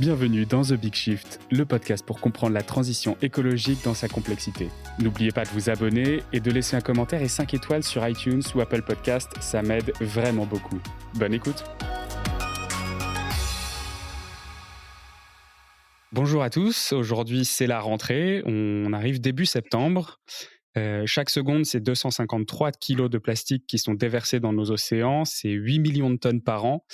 Bienvenue dans The Big Shift, le podcast pour comprendre la transition écologique dans sa complexité. N'oubliez pas de vous abonner et de laisser un commentaire et 5 étoiles sur iTunes ou Apple Podcast, ça m'aide vraiment beaucoup. Bonne écoute. Bonjour à tous, aujourd'hui c'est la rentrée, on arrive début septembre. Chaque seconde, c'est 253 kilos de plastique qui sont déversés dans nos océans, c'est 8 millions de tonnes par an.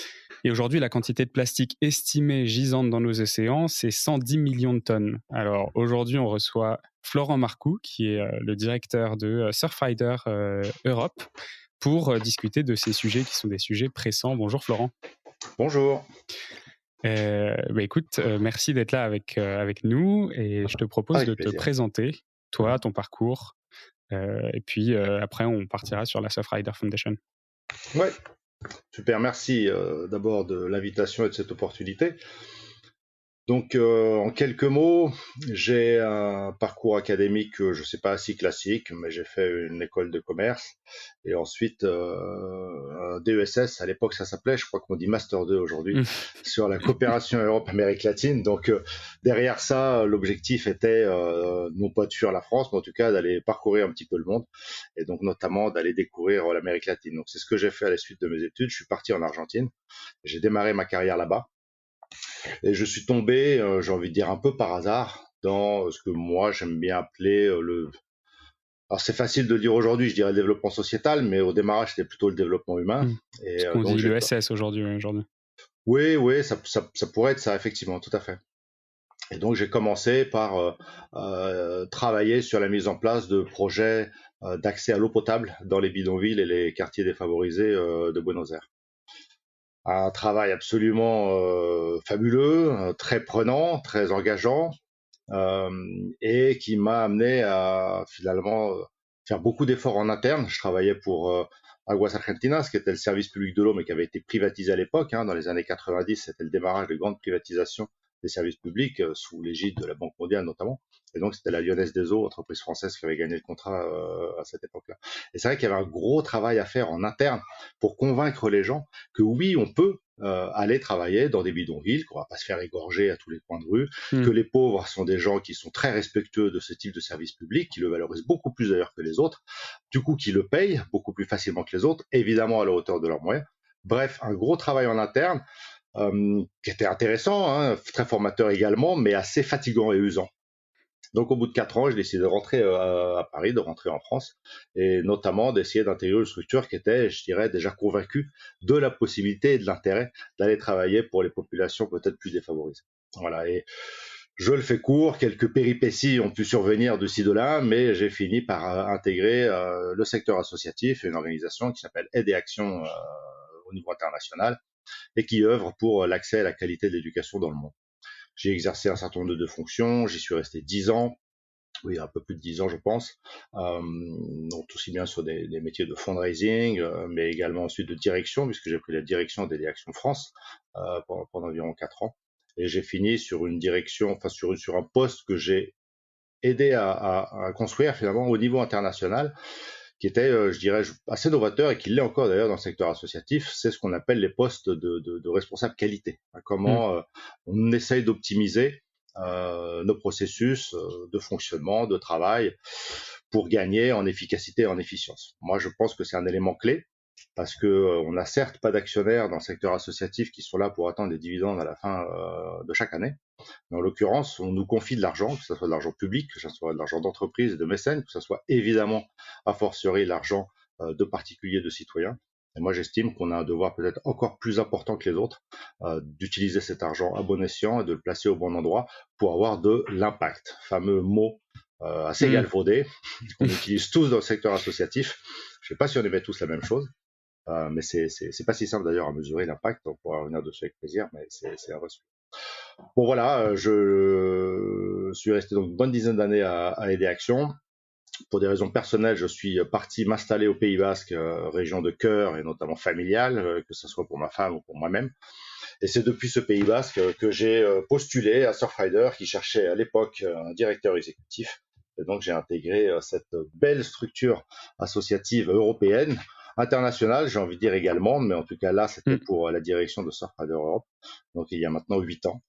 Et aujourd'hui, la quantité de plastique estimée gisante dans nos océans, c'est 110 millions de tonnes. Alors aujourd'hui, on reçoit Florent Marcoux, qui est le directeur de Surfrider Europe, pour discuter de ces sujets qui sont des sujets pressants. Bonjour Florent. Bonjour. Écoute, merci d'être là avec nous et je te propose de te présenter, toi, ton parcours, et puis après on partira sur la Surfrider Foundation. Ouais, super, merci d'abord de l'invitation et de cette opportunité. Donc en quelques mots, j'ai un parcours académique, je ne sais pas si classique, mais j'ai fait une école de commerce et ensuite un DESS, à l'époque ça s'appelait, je crois qu'on dit Master 2 aujourd'hui, sur la coopération Europe-Amérique latine. Donc derrière ça, l'objectif était non pas de fuir la France, mais en tout cas d'aller parcourir un petit peu le monde et donc notamment d'aller découvrir l'Amérique latine. Donc c'est ce que j'ai fait à la suite de mes études. Je suis parti en Argentine, j'ai démarré ma carrière là-bas. Et je suis tombé, j'ai envie de dire un peu par hasard, dans ce que moi j'aime bien appeler Alors c'est facile de le dire aujourd'hui, je dirais le développement sociétal, mais au démarrage c'était plutôt le développement humain. Et, ce qu'on dit l'ESS aujourd'hui. Oui, ça pourrait être ça, effectivement, tout à fait. Et donc j'ai commencé par travailler sur la mise en place de projets d'accès à l'eau potable dans les bidonvilles et les quartiers défavorisés de Buenos Aires. Un travail absolument fabuleux, très prenant, très engageant, et qui m'a amené à finalement faire beaucoup d'efforts en interne. Je travaillais pour Aguas Argentinas, qui était le service public de l'eau, mais qui avait été privatisé à l'époque. Dans les années 90, c'était le démarrage de grandes privatisations des services publics, sous l'égide de la Banque mondiale notamment. Et donc, c'était la Lyonnaise des Eaux, entreprise française, qui avait gagné le contrat à cette époque-là. Et c'est vrai qu'il y avait un gros travail à faire en interne pour convaincre les gens que oui, on peut aller travailler dans des bidonvilles, qu'on va pas se faire égorger à tous les coins de rue, que les pauvres sont des gens qui sont très respectueux de ce type de service public, qui le valorisent beaucoup plus d'ailleurs que les autres, du coup qui le payent beaucoup plus facilement que les autres, évidemment à la hauteur de leurs moyens. Bref, un gros travail en interne qui était intéressant, très formateur également, mais assez fatigant et usant. Donc au bout de 4 ans, j'ai décidé de rentrer à Paris, de rentrer en France, et notamment d'essayer d'intégrer une structure qui était, je dirais, déjà convaincue de la possibilité et de l'intérêt d'aller travailler pour les populations peut-être plus défavorisées. Voilà, et je le fais court, quelques péripéties ont pu survenir de ci de là, mais j'ai fini par intégrer le secteur associatif et une organisation qui s'appelle Aide et Action au niveau international et qui œuvre pour l'accès à la qualité de l'éducation dans le monde. J'ai exercé un certain nombre de fonctions, j'y suis resté 10 ans, oui, un peu plus de 10 ans je pense, donc aussi bien sur des métiers de fundraising, mais également ensuite de direction, puisque j'ai pris la direction d'Aide et Action France pendant environ 4 ans, et j'ai fini sur une direction, enfin sur un poste que j'ai aidé à construire finalement au niveau international, qui était, je dirais, assez novateur et qui l'est encore d'ailleurs dans le secteur associatif, c'est ce qu'on appelle les postes de responsable qualité. Comment on essaye d'optimiser nos processus de fonctionnement, de travail, pour gagner en efficacité et en efficience. Moi, je pense que c'est un élément clé, parce que on n'a certes pas d'actionnaires dans le secteur associatif qui sont là pour attendre des dividendes à la fin de chaque année. Mais en l'occurrence, on nous confie de l'argent, que ce soit de l'argent public, que ce soit de l'argent d'entreprise et de mécènes, que ce soit évidemment, a fortiori, l'argent de particuliers, de citoyens. Et moi, j'estime qu'on a un devoir peut-être encore plus important que les autres d'utiliser cet argent à bon escient et de le placer au bon endroit pour avoir de l'impact. Fameux mot assez galvaudé qu'on utilise tous dans le secteur associatif. Je ne sais pas si on aimait tous la même chose. Mais c'est pas si simple d'ailleurs à mesurer l'impact. On pourra revenir dessus avec plaisir, mais c'est un vrai sujet. Bon voilà, je suis resté donc une bonne dizaine d'années à Aide et Action. Pour des raisons personnelles, je suis parti m'installer au Pays Basque, région de cœur et notamment familiale, que ce soit pour ma femme ou pour moi-même. Et c'est depuis ce Pays Basque que j'ai postulé à Surfrider, qui cherchait à l'époque un directeur exécutif. Et donc j'ai intégré cette belle structure associative européenne international, j'ai envie de dire également, mais en tout cas là, c'était Mm. pour la direction de Surfrider Europe, donc il y a maintenant 8 ans,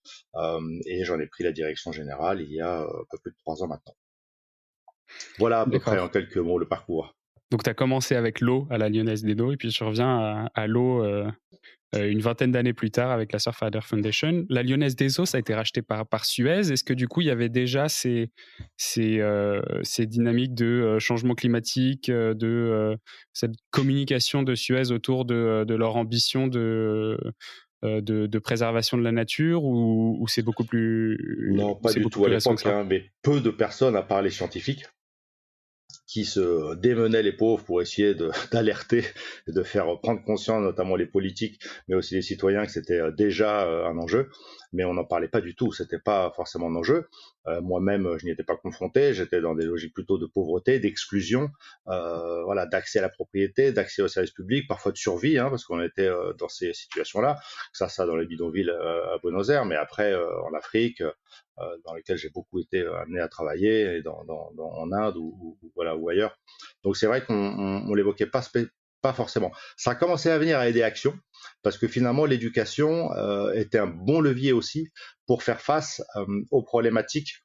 et j'en ai pris la direction générale il y a un peu plus de 3 ans maintenant. Voilà à peu près en D'accord. quelques mots le parcours. Donc tu as commencé avec l'eau à la Lyonnaise des Dos et puis tu reviens à l'eau une vingtaine d'années plus tard avec la Surfrider Foundation. La Lyonnaise des Eaux, ça a été racheté par Suez. Est-ce que du coup, il y avait déjà ces dynamiques de changement climatique, cette communication de Suez autour de leur ambition de préservation de la nature ou c'est beaucoup Non, pas du tout à plus récent que l'époque, ça? hein, mais peu de personnes, à part les scientifiques, qui se démenaient les pauvres pour essayer d'alerter et de faire prendre conscience, notamment les politiques, mais aussi les citoyens, que c'était déjà un enjeu. Mais on n'en parlait pas du tout, c'était pas forcément un enjeu. Moi-même, je n'y étais pas confronté, j'étais dans des logiques plutôt de pauvreté, d'exclusion, voilà, d'accès à la propriété, d'accès aux services publics, parfois de survie, hein, parce qu'on était dans ces situations-là, ça dans les bidonvilles à Buenos Aires, mais après en Afrique, dans lesquels j'ai beaucoup été amené à travailler, et en Inde voilà, ou ailleurs. Donc c'est vrai qu'on l'évoquait pas forcément. Ça a commencé à venir à aider Action, parce que finalement l'éducation était un bon levier aussi pour faire face aux problématiques,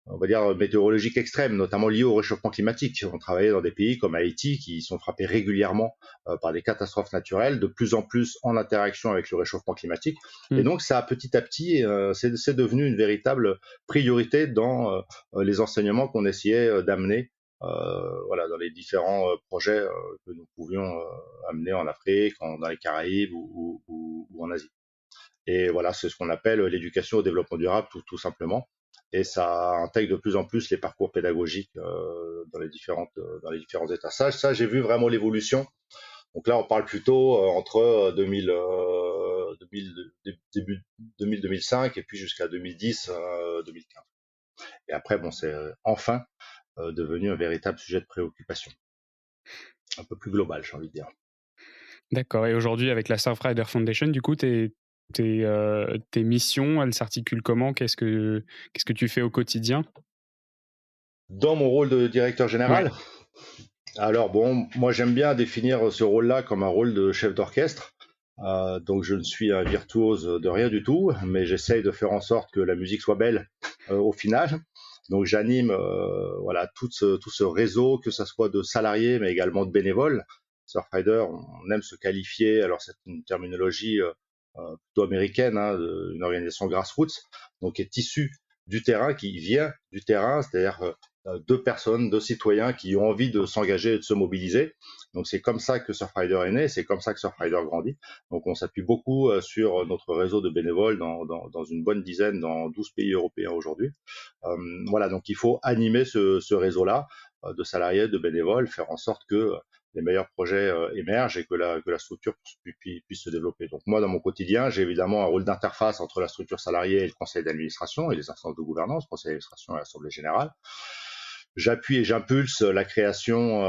on va dire, météorologiques extrêmes, notamment liées au réchauffement climatique. On travaillait dans des pays comme Haïti qui sont frappés régulièrement par des catastrophes naturelles, de plus en plus en interaction avec le réchauffement climatique. Et Mm. donc, ça a petit à petit, c'est devenu une véritable priorité dans les enseignements qu'on essayait d'amener, voilà, dans les différents projets que nous pouvions amener en Afrique, dans les Caraïbes ou en Asie. Et voilà, c'est ce qu'on appelle l'éducation au développement durable, tout simplement. Et ça intègre de plus en plus les parcours pédagogiques dans les différents états. Ça, j'ai vu vraiment l'évolution. Donc là, on parle plutôt entre début 2000-2005 et puis jusqu'à 2010-2015. Et après, bon, c'est enfin devenu un véritable sujet de préoccupation, un peu plus global, j'ai envie de dire. D'accord. Et aujourd'hui, avec la Surfrider Foundation, du coup, tes missions, elles s'articulent comment? Qu'est-ce que tu fais au quotidien? Dans mon rôle de directeur Ouais. général, alors bon, moi j'aime bien définir ce rôle-là comme un rôle de chef d'orchestre. Donc je ne suis un virtuose de rien du tout, mais j'essaye de faire en sorte que la musique soit belle au final. Donc j'anime voilà tout ce réseau, que ce soit de salariés, mais également de bénévoles. Surfrider, on aime se qualifier, alors c'est une terminologie plutôt américaine, hein, une organisation grassroots, donc qui est issue du terrain, qui vient du terrain, c'est-à-dire deux personnes, deux citoyens qui ont envie de s'engager et de se mobiliser. Donc c'est comme ça que Surfrider est né, c'est comme ça que Surfrider grandit. Donc on s'appuie beaucoup sur notre réseau de bénévoles dans une bonne dizaine, dans 12 pays européens aujourd'hui. Voilà, donc il faut animer ce réseau-là de salariés, de bénévoles, faire en sorte que les meilleurs projets émergent et que la structure puisse se développer. Donc moi, dans mon quotidien, j'ai évidemment un rôle d'interface entre la structure salariée et le conseil d'administration et les instances de gouvernance, conseil d'administration et l'assemblée générale. J'appuie et j'impulse la création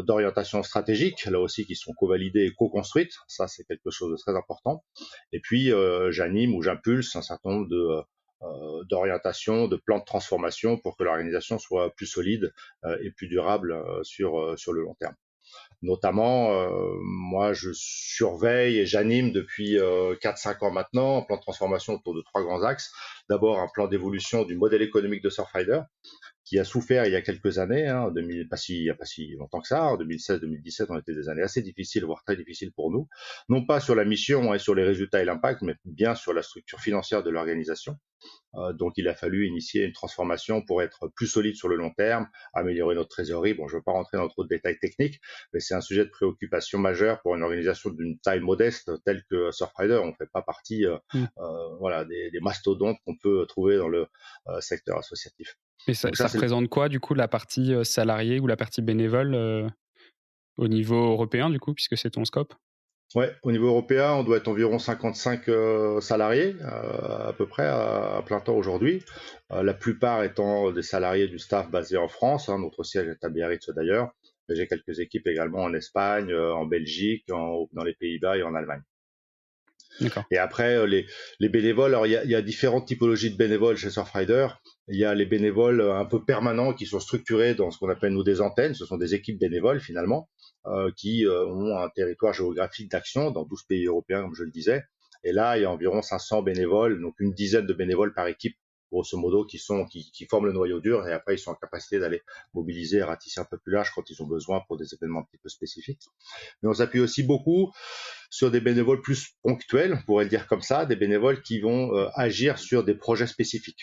d'orientations stratégiques, là aussi qui sont co-validées et co-construites. Ça, c'est quelque chose de très important. Et puis, j'anime ou j'impulse un certain nombre d'orientations, de plans de transformation pour que l'organisation soit plus solide et plus durable sur le long terme. Notamment, moi, je surveille et j'anime depuis 4-5 ans maintenant un plan de transformation autour de 3 grands axes. D'abord, un plan d'évolution du modèle économique de Surfrider, qui a souffert il y a quelques années, hein, il n'y a pas si longtemps que ça, en 2016-2017 ont été des années assez difficiles, voire très difficiles pour nous, non pas sur la mission et sur les résultats et l'impact, mais bien sur la structure financière de l'organisation. Donc il a fallu initier une transformation pour être plus solide sur le long terme, améliorer notre trésorerie. Bon, je ne veux pas rentrer dans trop de détails techniques, mais c'est un sujet de préoccupation majeur pour une organisation d'une taille modeste telle que Surfrider. On ne fait pas partie Mm. voilà, des mastodontes qu'on peut trouver dans le secteur associatif. Et ça, Donc ça, ça c'est représente quoi, du coup, la partie salariée ou la partie bénévole au niveau européen, du coup, puisque c'est ton scope? ouais, au niveau européen, on doit être environ 55 salariés à peu près à plein temps aujourd'hui. La plupart étant des salariés du staff basé en France. Hein, notre siège est à Biarritz d'ailleurs. Mais j'ai quelques équipes également en Espagne, en Belgique, dans les Pays-Bas et en Allemagne. D'accord. Et après, les bénévoles, alors il y a différentes typologies de bénévoles chez Surfrider. Il y a les bénévoles un peu permanents qui sont structurés dans ce qu'on appelle nous des antennes. Ce sont des équipes bénévoles finalement qui ont un territoire géographique d'action dans 12 pays européens, comme je le disais. Et là, il y a environ 500 bénévoles, donc une dizaine de bénévoles par équipe, grosso modo, qui forment le noyau dur. Et après, ils sont en capacité d'aller mobiliser et ratisser un peu plus large quand ils ont besoin pour des événements un petit peu spécifiques. Mais on s'appuie aussi beaucoup sur des bénévoles plus ponctuels, on pourrait le dire comme ça, des bénévoles qui vont agir sur des projets spécifiques.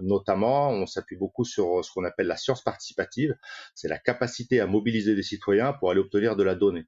Notamment, on s'appuie beaucoup sur ce qu'on appelle la science participative, c'est la capacité à mobiliser des citoyens pour aller obtenir de la donnée.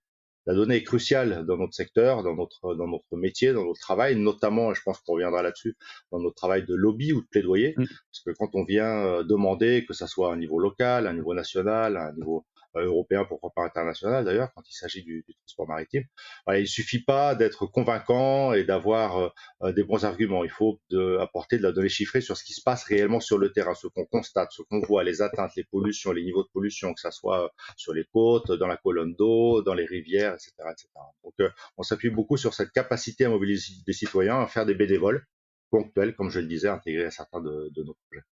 La donnée est cruciale dans notre secteur, dans notre métier, dans notre travail, notamment, je pense qu'on reviendra là-dessus, dans notre travail de lobby ou de plaidoyer, Mm. parce que quand on vient demander, que ça soit à un niveau local, à un niveau national, à un niveau européen, pourquoi pas international d'ailleurs, quand il s'agit du transport maritime, voilà, il suffit pas d'être convaincant et d'avoir des bons arguments. Il faut apporter de la donnée chiffrée sur ce qui se passe réellement sur le terrain, ce qu'on constate, ce qu'on voit, les atteintes, les pollutions, les niveaux de pollution, que ça soit sur les côtes, dans la colonne d'eau, dans les rivières, etc., etc. Donc, on s'appuie beaucoup sur cette capacité à mobiliser des citoyens, à faire des bénévoles ponctuels, comme je le disais, intégrés à certains de nos projets.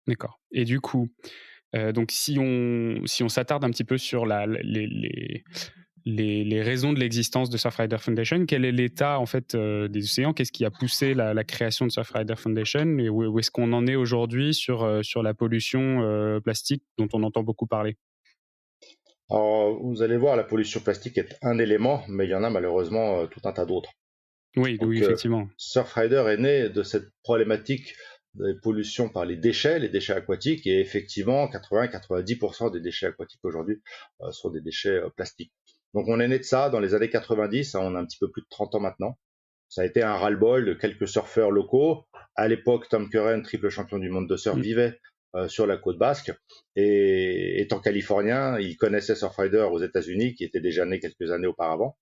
D'accord. Et du coup, donc si on s'attarde un petit peu sur les raisons de l'existence de Surfrider Foundation, quel est l'état en fait des océans? Qu'est-ce qui a poussé la création de Surfrider Foundation et où est-ce qu'on en est aujourd'hui sur la pollution plastique dont on entend beaucoup parler? Alors, vous allez voir, la pollution plastique est un élément, mais il y en a malheureusement tout un tas d'autres. Oui, oui, Donc, effectivement. Surfrider est né de cette problématique de pollution par les déchets aquatiques, et effectivement, 80-90% des déchets aquatiques aujourd'hui sont des déchets plastiques. Donc, on est né de ça dans les années 90, hein, on a un petit peu plus de 30 ans maintenant. Ça a été un ras-le-bol de quelques surfeurs locaux. À l'époque, Tom Curren, triple champion du monde de surf, Mm. vivait sur la côte basque. Et étant californien, il connaissait Surfrider aux États-Unis, qui était déjà né quelques années auparavant.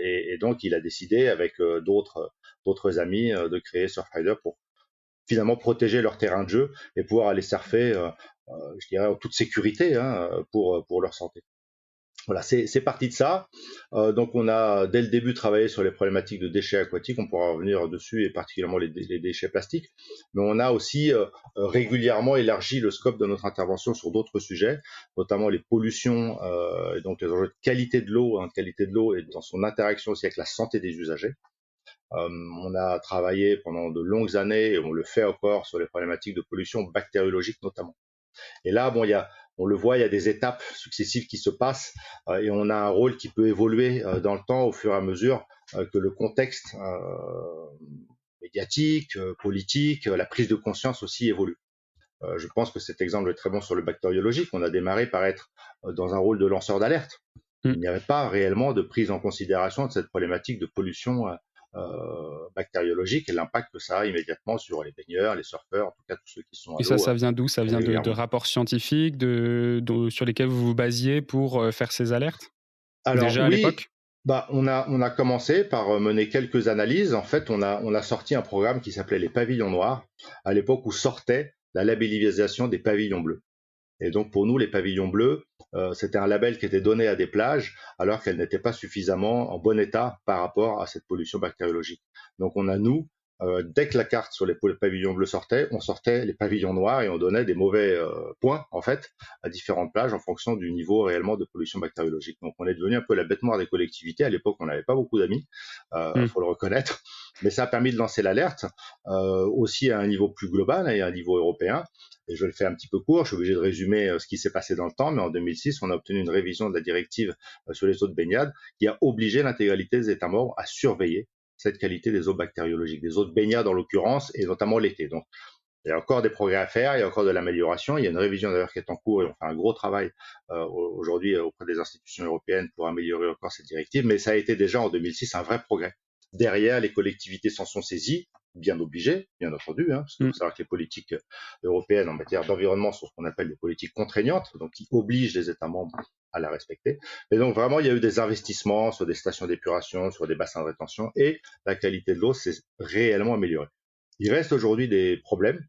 Et donc, il a décidé, avec d'autres amis, de créer Surfrider pour finalement protéger leur terrain de jeu et pouvoir aller surfer, je dirais, en toute sécurité, hein, pour leur santé. Voilà, c'est parti de ça. Donc, on a dès le début travaillé sur les problématiques de déchets aquatiques. On pourra revenir dessus, et particulièrement les déchets plastiques. Mais on a aussi régulièrement élargi le scope de notre intervention sur d'autres sujets, notamment les pollutions, et donc les enjeux de qualité de l'eau, hein, qualité de l'eau et dans son interaction aussi avec la santé des usagers. On a travaillé pendant de longues années, et on le fait encore, sur les problématiques de pollution bactériologique notamment. Et là, bon, on le voit, il y a des étapes successives qui se passent, et on a un rôle qui peut évoluer dans le temps au fur et à mesure que le contexte médiatique, politique, la prise de conscience aussi évolue. Je pense que cet exemple est très bon sur le bactériologique. On a démarré par être dans un rôle de lanceur d'alerte. Mm. Il n'y avait pas réellement de prise en considération de cette problématique de pollution bactériologique et l'impact que ça a immédiatement sur les baigneurs, les surfeurs, en tout cas tous ceux qui sont à Et ça, l'eau ça vient d'où? Ça très vient de régulièrement. rapports scientifiques sur lesquels vous vous basiez pour faire ces alertes? Alors Déjà à oui, l'époque? bah, on a commencé par mener quelques analyses. En fait, on a sorti un programme qui s'appelait les pavillons noirs, à l'époque où sortait la labellisation des pavillons bleus. Et donc pour nous, les pavillons bleus, c'était un label qui était donné à des plages alors qu'elles n'étaient pas suffisamment en bon état par rapport à cette pollution bactériologique. Donc on a, nous, dès que la carte sur les pavillons bleus sortait, on sortait les pavillons noirs et on donnait des mauvais points, en fait, à différentes plages en fonction du niveau réellement de pollution bactériologique. Donc on est devenu un peu la bête noire des collectivités. À l'époque, on n'avait pas beaucoup d'amis, Mm. faut le reconnaître, mais ça a permis de lancer l'alerte, aussi à un niveau plus global et à un niveau européen. Et je le fais un petit peu court, je suis obligé de résumer ce qui s'est passé dans le temps, mais en 2006, on a obtenu une révision de la directive sur les eaux de baignade qui a obligé l'intégralité des États membres à surveiller cette qualité des eaux bactériologiques, des eaux de baignade en l'occurrence, et notamment l'été. Donc, il y a encore des progrès à faire, il y a encore de l'amélioration. Il y a une révision d'ailleurs qui est en cours et on fait un gros travail aujourd'hui auprès des institutions européennes pour améliorer encore cette directive. Mais ça a été déjà en 2006 un vrai progrès. Derrière, les collectivités s'en sont saisies, bien obligées, bien entendu, hein, parce qu'il Mm. faut savoir que les politiques européennes en matière d'environnement sont ce qu'on appelle des politiques contraignantes, donc qui obligent les États membres à la respecter. Et donc vraiment, il y a eu des investissements sur des stations d'épuration, sur des bassins de rétention, et la qualité de l'eau s'est réellement améliorée. Il reste aujourd'hui des problèmes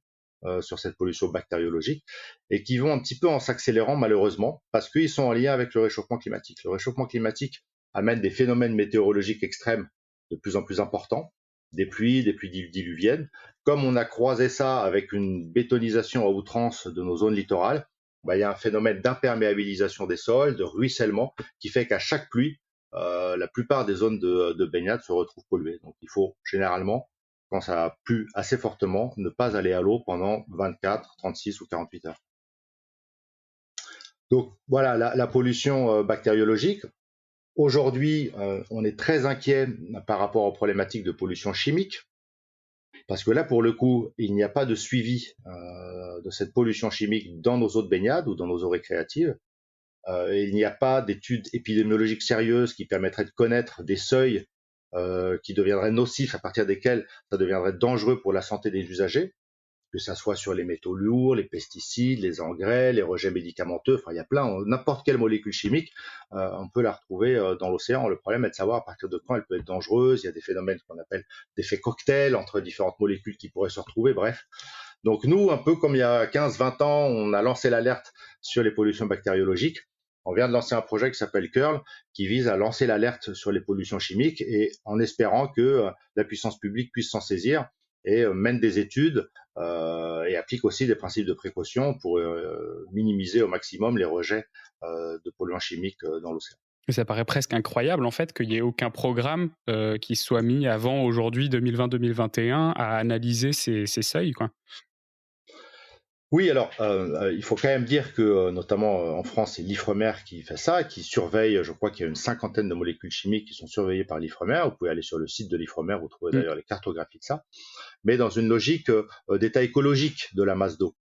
sur cette pollution bactériologique et qui vont un petit peu en s'accélérant malheureusement parce qu'ils sont en lien avec le réchauffement climatique. Le réchauffement climatique amène des phénomènes météorologiques extrêmes de plus en plus importants, des pluies diluviennes. Comme on a croisé ça avec une bétonisation à outrance de nos zones littorales, il y a un phénomène d'imperméabilisation des sols, de ruissellement, qui fait qu'à chaque pluie, la plupart des zones de baignade se retrouvent polluées. Donc il faut généralement, quand ça plu assez fortement, ne pas aller à l'eau pendant 24, 36 ou 48 heures. Donc voilà la pollution bactériologique. Aujourd'hui, on est très inquiet par rapport aux problématiques de pollution chimique, parce que là, pour le coup, il n'y a pas de suivi de cette pollution chimique dans nos eaux de baignade ou dans nos eaux récréatives. Il n'y a pas d'études épidémiologiques sérieuses qui permettraient de connaître des seuils qui deviendraient nocifs, à partir desquels ça deviendrait dangereux pour la santé des usagers, que ça soit sur les métaux lourds, les pesticides, les engrais, les rejets médicamenteux. Enfin, il y a n'importe quelle molécule chimique, on peut la retrouver dans l'océan. Le problème est de savoir à partir de quand elle peut être dangereuse. Il y a des phénomènes qu'on appelle d'effets cocktails entre différentes molécules qui pourraient se retrouver. Bref. Donc nous, un peu comme il y a 15-20 ans, on a lancé l'alerte sur les pollutions bactériologiques. On vient de lancer un projet qui s'appelle CURL, qui vise à lancer l'alerte sur les pollutions chimiques, et en espérant que la puissance publique puisse s'en saisir et mène des études et applique aussi des principes de précaution pour minimiser au maximum les rejets de polluants chimiques dans l'océan. Ça paraît presque incroyable en fait qu'il n'y ait aucun programme qui soit mis avant aujourd'hui 2020-2021 à analyser ces seuils, quoi. Oui, alors il faut quand même dire que notamment en France, c'est l'Ifremer qui fait ça, qui surveille, je crois qu'il y a une 50aine de molécules chimiques qui sont surveillées par l'Ifremer. Vous pouvez aller sur le site de l'Ifremer, vous trouvez d'ailleurs les cartographies de ça, mais dans une logique d'état écologique de la masse d'eau,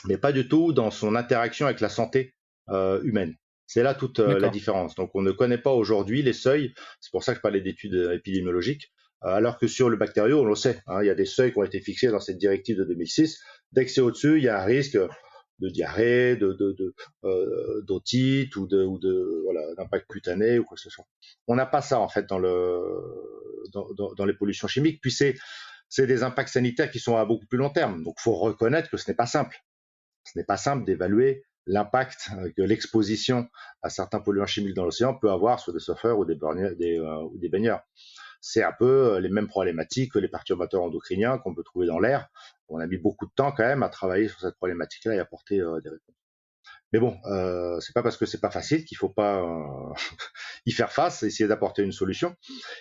mais pas du tout dans son interaction avec la santé humaine. C'est là toute la différence. Donc on ne connaît pas aujourd'hui les seuils, c'est pour ça que je parlais d'études épidémiologiques, alors que sur le bactério, on le sait, hein, il y a des seuils qui ont été fixés dans cette directive de 2006. Dès que c'est au-dessus, il y a un risque de diarrhée, d'otite ou d'impact cutané ou quoi que ce soit. On n'a pas ça en fait dans les pollutions chimiques. Puis c'est des impacts sanitaires qui sont à beaucoup plus long terme. Donc il faut reconnaître que ce n'est pas simple. Ce n'est pas simple d'évaluer l'impact que l'exposition à certains polluants chimiques dans l'océan peut avoir sur des surfeurs ou des baigneurs. C'est un peu les mêmes problématiques que les perturbateurs endocriniens qu'on peut trouver dans l'air. On a mis beaucoup de temps quand même à travailler sur cette problématique-là et à apporter des réponses. Mais bon, c'est pas parce que c'est pas facile qu'il faut pas y faire face, essayer d'apporter une solution.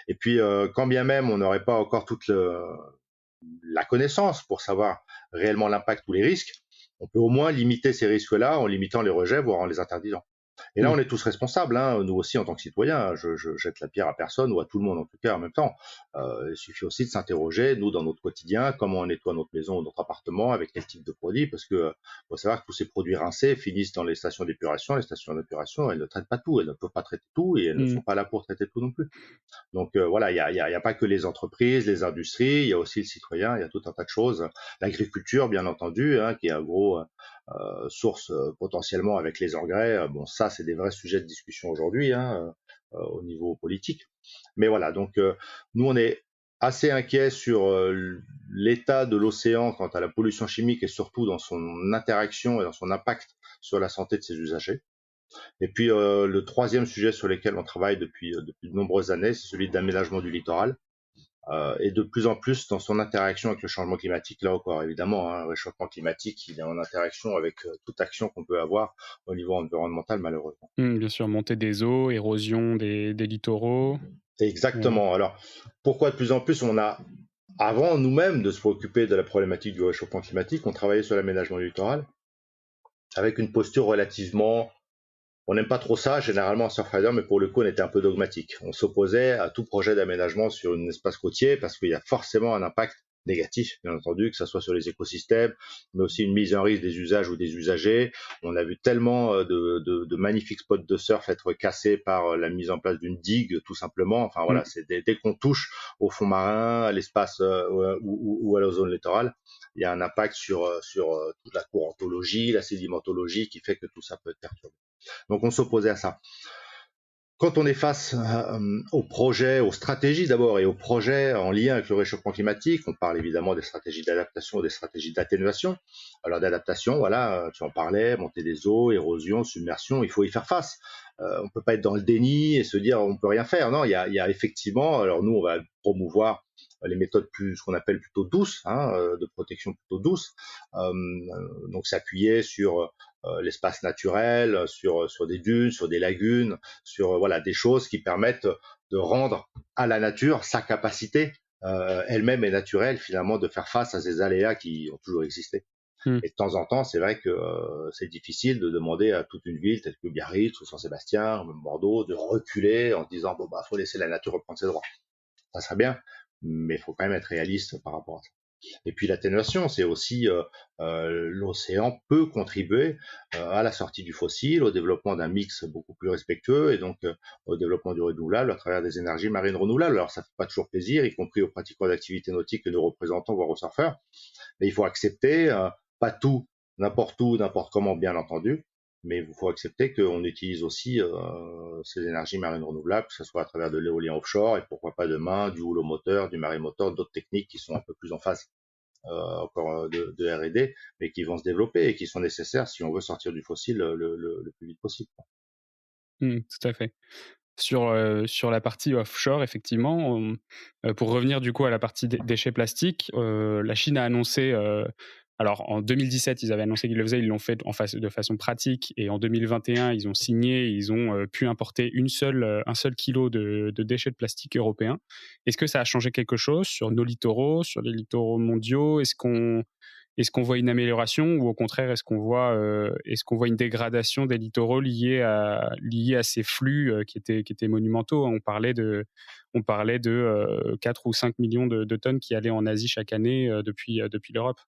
Et puis, quand bien même on n'aurait pas encore toute la connaissance pour savoir réellement l'impact ou les risques, on peut au moins limiter ces risques-là en limitant les rejets, voire en les interdisant. Et là, on est tous responsables, hein, nous aussi en tant que citoyens. Je jette la pierre à personne ou à tout le monde en tout cas en même temps. Il suffit aussi de s'interroger, nous, dans notre quotidien, comment on nettoie notre maison ou notre appartement, avec quel type de produit, parce que faut savoir que tous ces produits rincés finissent dans les stations d'épuration. Les stations d'épuration, elles ne traitent pas tout, elles ne peuvent pas traiter tout et elles ne sont pas là pour traiter tout non plus. Donc voilà, il y a pas que les entreprises, les industries, il y a aussi le citoyen, il y a tout un tas de choses. L'agriculture, bien entendu, hein, qui est un gros source potentiellement avec les engrais. Bon, ça, c'est des vrais sujets de discussion aujourd'hui hein, au niveau politique. Mais voilà, donc nous, on est assez inquiets sur l'état de l'océan quant à la pollution chimique et surtout dans son interaction et dans son impact sur la santé de ses usagers. Et puis le troisième sujet sur lequel on travaille depuis de nombreuses années, c'est celui de l'aménagement du littoral. Et de plus en plus dans son interaction avec le changement climatique. Là encore, évidemment, hein, le réchauffement climatique, il est en interaction avec toute action qu'on peut avoir au niveau environnemental, malheureusement. Bien sûr, montée des eaux, érosion des littoraux. Exactement. Alors, pourquoi de plus en plus on a, avant nous-mêmes de se préoccuper de la problématique du réchauffement climatique, on travaillait sur l'aménagement du littoral avec une posture relativement... On n'aime pas trop ça, généralement en Surfrider, mais pour le coup, on était un peu dogmatique. On s'opposait à tout projet d'aménagement sur un espace côtier parce qu'il y a forcément un impact négatif, bien entendu, que ce soit sur les écosystèmes, mais aussi une mise en risque des usages ou des usagers. On a vu tellement de magnifiques spots de surf être cassés par la mise en place d'une digue, tout simplement. Enfin voilà, c'est dès qu'on touche au fond marin, à l'espace ou à la zone littorale, il y a un impact sur toute la courantologie, la sédimentologie, qui fait que tout ça peut être perturbé. Donc on s'opposait à ça. Quand on est face aux projets, aux stratégies d'abord et aux projets en lien avec le réchauffement climatique, on parle évidemment des stratégies d'adaptation, des stratégies d'atténuation. Alors d'adaptation, voilà, tu en parlais, montée des eaux, érosion, submersion, il faut y faire face. on peut pas être dans le déni et se dire on peut rien faire. Non, il y a effectivement. Alors nous, on va promouvoir les méthodes ce qu'on appelle plutôt douces, de protection plutôt douce. Donc s'appuyer sur l'espace naturel, sur des dunes, sur des lagunes, sur voilà des choses qui permettent de rendre à la nature sa capacité elle-même est naturelle finalement de faire face à ces aléas qui ont toujours existé. Et de temps en temps, c'est vrai que c'est difficile de demander à toute une ville telle que Biarritz ou Saint-Sébastien, même Bordeaux, de reculer en se disant bon bah faut laisser la nature reprendre ses droits. Ça serait bien, mais il faut quand même être réaliste par rapport à ça. Et puis l'atténuation, c'est aussi l'océan peut contribuer à la sortie du fossile, au développement d'un mix beaucoup plus respectueux et donc au développement du renouvelable à travers des énergies marines renouvelables. Alors ça fait pas toujours plaisir, y compris aux pratiquants d'activités nautiques que nous représentons, voire aux surfeurs, mais il faut accepter, pas tout, n'importe comment, bien entendu, mais il faut accepter qu'on utilise aussi ces énergies marines renouvelables, que ce soit à travers de l'éolien offshore et pourquoi pas demain du houlomoteur, du marémoteur, d'autres techniques qui sont un peu plus en phase encore de R&D, mais qui vont se développer et qui sont nécessaires si on veut sortir du fossile le plus vite possible. Tout à fait. Sur la partie offshore, effectivement, pour revenir du coup à la partie déchets plastiques, la Chine a annoncé, alors en 2017, ils avaient annoncé qu'ils le faisaient, ils l'ont fait de façon pratique, et en 2021, ils ont signé, ils ont pu importer un seul kilo de déchets de plastique européens. Est-ce que ça a changé quelque chose sur nos littoraux, sur les littoraux mondiaux? Est-ce qu'on voit une amélioration, ou au contraire, est-ce qu'on voit une dégradation des littoraux liée à ces flux qui étaient monumentaux? On parlait de 4 ou 5 millions de tonnes qui allaient en Asie chaque année depuis l'Europe.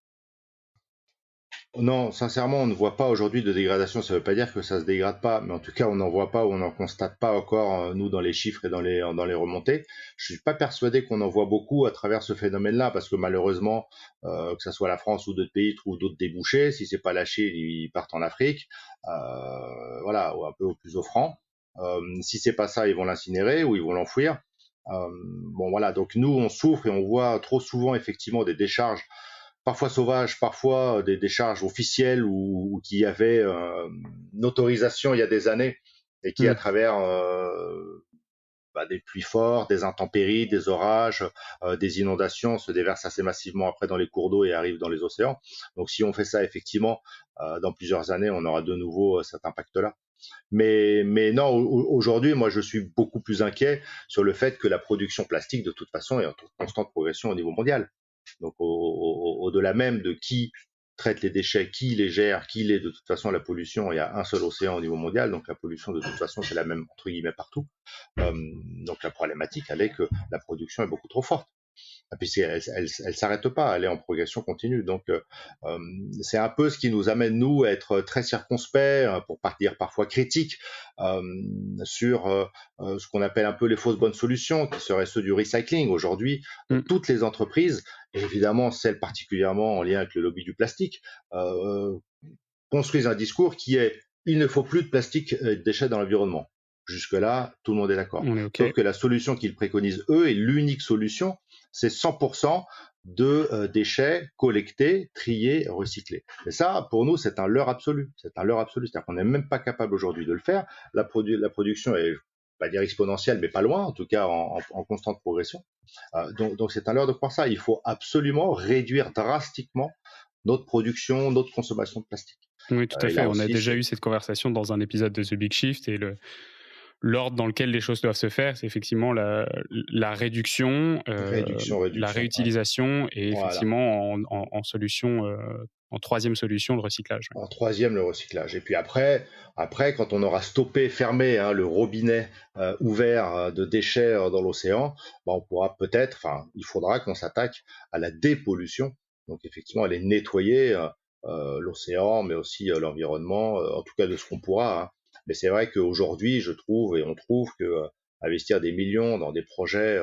Non, sincèrement, on ne voit pas aujourd'hui de dégradation. Ça ne veut pas dire que ça se dégrade pas, mais en tout cas, on n'en voit pas ou on n'en constate pas encore, nous, dans les chiffres et dans les remontées. Je suis pas persuadé qu'on en voit beaucoup à travers ce phénomène-là, parce que malheureusement, que ça soit la France ou d'autres pays trouvent d'autres débouchés. Si c'est pas la Chine, ils partent en Afrique, voilà, ou un peu au plus offrant. Si c'est pas ça, ils vont l'incinérer ou ils vont l'enfouir. Bon, voilà. Donc nous, on souffre et on voit trop souvent effectivement des décharges parfois sauvages, parfois des décharges officielles ou qui avaient une autorisation il y a des années et qui, à travers des pluies fortes, des intempéries, des orages, des inondations, se déversent assez massivement après dans les cours d'eau et arrivent dans les océans. Donc si on fait ça effectivement, dans plusieurs années, on aura de nouveau cet impact-là. Mais non, aujourd'hui, moi, je suis beaucoup plus inquiet sur le fait que la production plastique, de toute façon, est en constante progression au niveau mondial. Donc au-delà même de qui traite les déchets, qui les gère, de toute façon la pollution, il y a un seul océan au niveau mondial, donc la pollution de toute façon c'est la même entre guillemets partout. Donc la problématique elle est que la production est beaucoup trop forte. Et puis elle s'arrête pas, elle est en progression continue. Donc c'est un peu ce qui nous amène nous à être très circonspects, pour pas dire parfois critiques, sur ce qu'on appelle un peu les fausses bonnes solutions, qui seraient ceux du recycling. Aujourd'hui, toutes les entreprises, et évidemment celles particulièrement en lien avec le lobby du plastique, construisent un discours qui est il ne faut plus de plastique et de déchets dans l'environnement. Jusque-là, tout le monde est d'accord. Okay. Sauf que la solution qu'ils préconisent, eux, et l'unique solution, c'est 100% de déchets collectés, triés, recyclés. Et ça, pour nous, c'est un leurre absolu. C'est un leurre absolu. C'est-à-dire qu'on n'est même pas capable aujourd'hui de le faire. La production est, pas dire exponentielle, mais pas loin, en tout cas en constante progression. Donc c'est un leurre de croire ça. Il faut absolument réduire drastiquement notre production, notre consommation de plastique. Oui, tout à fait. On a déjà eu cette conversation dans un épisode de The Big Shift, et l'ordre dans lequel les choses doivent se faire, c'est effectivement la réduction, la réutilisation, et effectivement en solution, en troisième solution, le recyclage. En troisième, le recyclage. Et puis après, quand on aura stoppé, fermé le robinet ouvert de déchets dans l'océan, on pourra peut-être, il faudra qu'on s'attaque à la dépollution. Donc effectivement, aller nettoyer l'océan, mais aussi l'environnement, en tout cas de ce qu'on pourra. Mais c'est vrai qu'aujourd'hui, je trouve, et on trouve que investir des millions dans des projets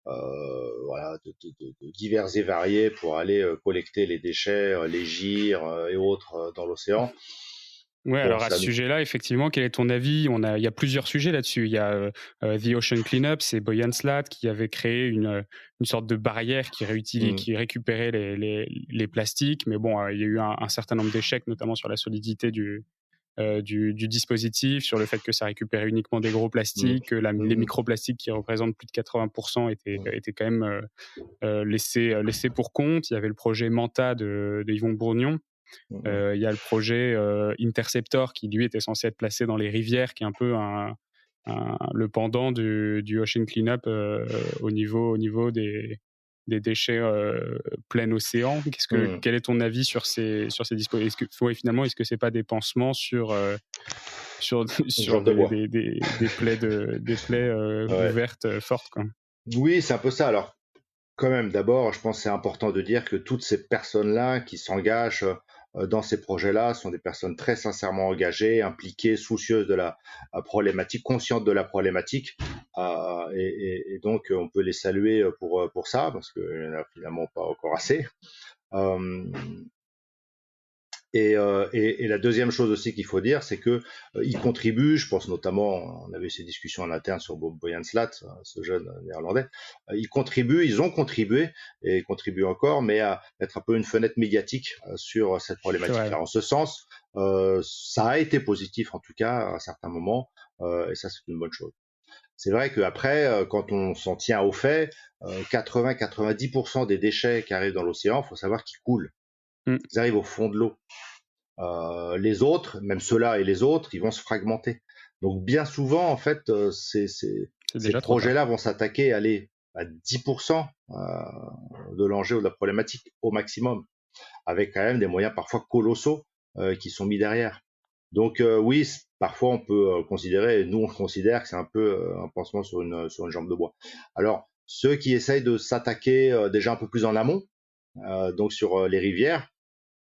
de divers et variés pour aller collecter les déchets, les gyres et autres dans l'océan. Ouais, alors à ce sujet-là, effectivement, quel est ton avis? Il y a plusieurs sujets là-dessus. Il y a The Ocean Cleanup, c'est Boyan Slat qui avait créé une sorte de barrière qui récupérait les plastiques, mais bon, il y a eu un certain nombre d'échecs, notamment sur la solidité du dispositif, sur le fait que ça récupère uniquement des gros Mmh. plastiques, que les Mmh. microplastiques qui représentent plus de 80% Mmh. étaient quand même laissés pour compte. Il y avait le projet Manta de Yvon Bourgnon. Mmh. Il y a le projet Interceptor qui, lui, était censé être placé dans les rivières, qui est un peu le pendant du Ocean Cleanup au niveau des déchets plein océan. Mmh. Quel est ton avis sur ces dispositifs? Finalement, est-ce que c'est pas des pansements sur, Une sur jambe de bois. des plaies Ouais. ouvertes fortes, quoi? Oui, c'est un peu ça. Alors, quand même, d'abord, je pense que c'est important de dire que toutes ces personnes-là qui s'engagent dans ces projets-là sont des personnes très sincèrement engagées, impliquées, soucieuses de la problématique, conscientes de la problématique. Et donc, on peut les saluer pour ça, parce qu'il n'y en a finalement pas encore assez. Euh, et la deuxième chose aussi qu'il faut dire, c'est que ils contribuent. Je pense notamment, on avait ces discussions en interne sur Bob Boyanslat, ce jeune néerlandais. Ils ont contribué et contribuent encore, mais à être un peu une fenêtre médiatique sur cette C'est vrai, ouais. problématique-là. En ce sens, ça a été positif en tout cas à un certain moment, et ça c'est une bonne chose. C'est vrai qu'après, quand on s'en tient aux faits, 80-90% des déchets qui arrivent dans l'océan, il faut savoir qu'ils coulent. Mmh. Ils arrivent au fond de l'eau. Les autres, même ceux-là et les autres, ils vont se fragmenter. Donc bien souvent, en fait, C'est ces déjà trop tard. projets-là vont s'attaquer à 10% de l'enjeu ou de la problématique au maximum, avec quand même des moyens parfois colossaux qui sont mis derrière. Donc oui, parfois on peut considérer, nous on considère que c'est un peu un pansement sur une jambe de bois. Alors ceux qui essayent de s'attaquer déjà un peu plus en amont, donc sur les rivières,